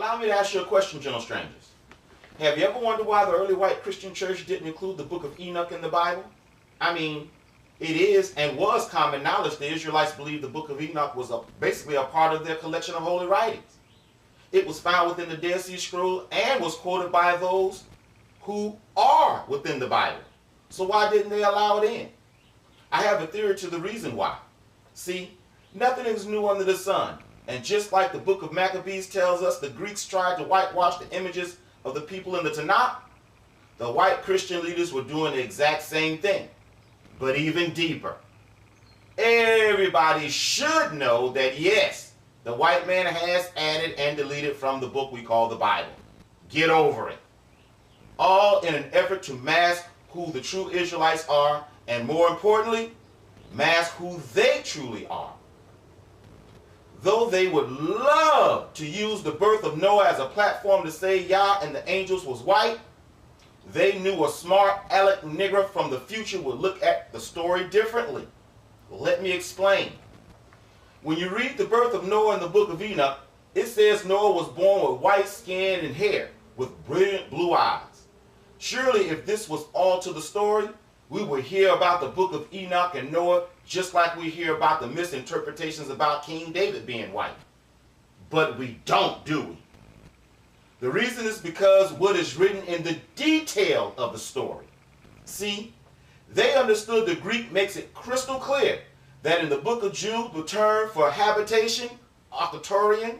Allow me to ask you a question, gentle strangers. Have you ever wondered why the early white Christian church didn't include the book of Enoch in the Bible? I mean, it is and was common knowledge the Israelites believed the book of Enoch was basically a part of their collection of holy writings. It was found within the Dead Sea Scroll and was quoted by those who are within the Bible. So why didn't they allow it in? I have a theory to the reason why. See, nothing is new under the sun. And just like the book of Maccabees tells us the Greeks tried to whitewash the images of the people in the Tanakh, the white Christian leaders were doing the exact same thing, but even deeper. Everybody should know that yes, the white man has added and deleted from the book we call the Bible. Get over it. All in an effort to mask who the true Israelites are, and more importantly, mask who they truly are. Though they would love to use the birth of Noah as a platform to say Yah and the angels was white, they knew a smart aleck nigger from the future would look at the story differently. Let me explain. When you read the birth of Noah in the book of Enoch, it says Noah was born with white skin and hair, with brilliant blue eyes. Surely if this was all to the story, we would hear about the book of Enoch and Noah just like we hear about the misinterpretations about King David being white. But we don't, do we? The reason is because what is written in the detail of the story. See, they understood the Greek makes it crystal clear that in the book of Jude, the term for habitation, archatorian,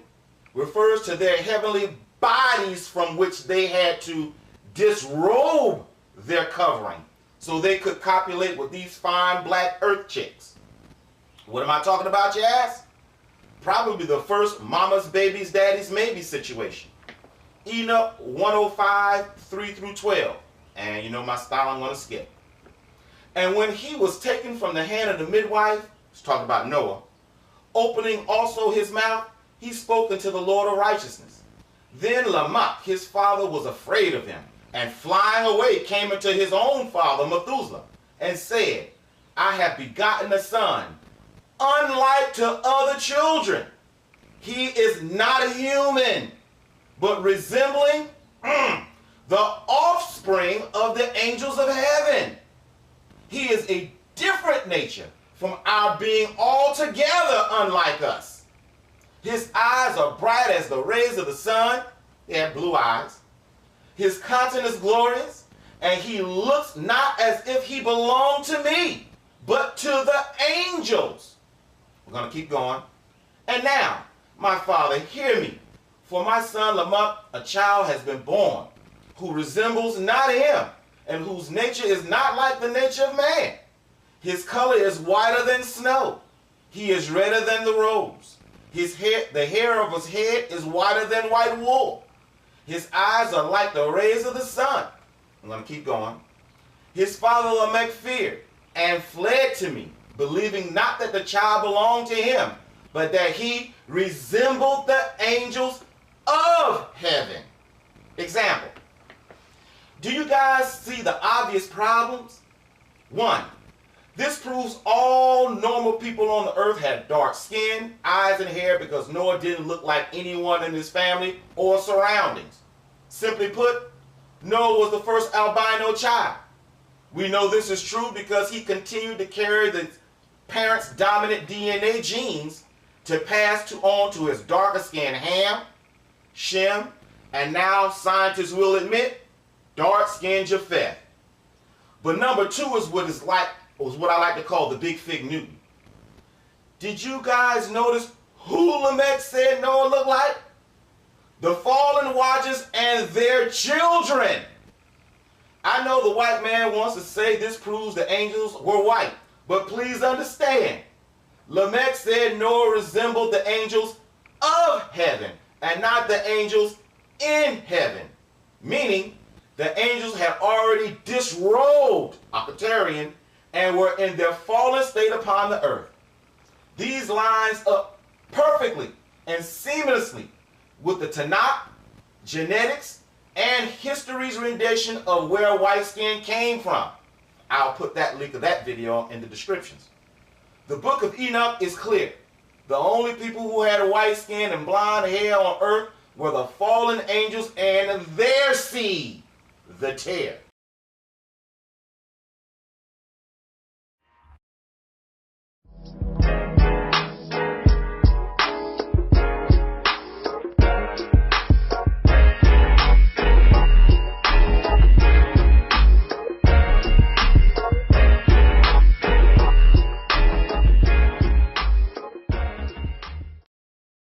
refers to their heavenly bodies from which they had to disrobe their covering so they could copulate with these fine black earth chicks. What am I talking about, you ask? Probably the first mama's baby's daddy's maybe situation. Enoch 105, 3 through 12. And you know my style, I'm going to skip. And when he was taken from the hand of the midwife, it's talking about Noah, opening also his mouth, he spoke unto the Lord of righteousness. Then Lamech, his father, was afraid of him, and flying away came unto his own father Methuselah, and said, I have begotten a son, unlike to other children. He is not a human, but resembling the offspring of the angels of heaven. He is a different nature from our being altogether unlike us. His eyes are bright as the rays of the sun. He had blue eyes. His countenance is glorious, and he looks not as if he belonged to me, but to the angels. We're going to keep going. And now, my father, hear me. For my son Lamech, a child has been born, who resembles not him, and whose nature is not like the nature of man. His color is whiter than snow. He is redder than the rose. His hair, the hair of his head is whiter than white wool. His eyes are like the rays of the sun. I'm going to keep going. His father Lamech feared and fled to me, believing not that the child belonged to him, but that he resembled the angels of heaven. Example. Do you guys see the obvious problems? 1. This proves all normal people on the earth had dark skin, eyes, and hair because Noah didn't look like anyone in his family or surroundings. Simply put, Noah was the first albino child. We know this is true because he continued to carry the parents' dominant DNA genes to pass on to his darker skinned Ham, Shem, and now scientists will admit, dark-skinned Japheth. But number 2 is what I like to call the big fig Newton. Did you guys notice who Lamech said Noah looked like? The fallen watchers and their children. I know the white man wants to say this proves the angels were white, but please understand, Lamech said Noah resembled the angels of heaven and not the angels in heaven, meaning the angels had already disrobed Archatorian and were in their fallen state upon the earth. These lines up perfectly and seamlessly with the Tanakh, genetics, and history's rendition of where white skin came from. I'll put that link of that video in the descriptions. The book of Enoch is clear. The only people who had a white skin and blonde hair on earth were the fallen angels and their seed, the tear.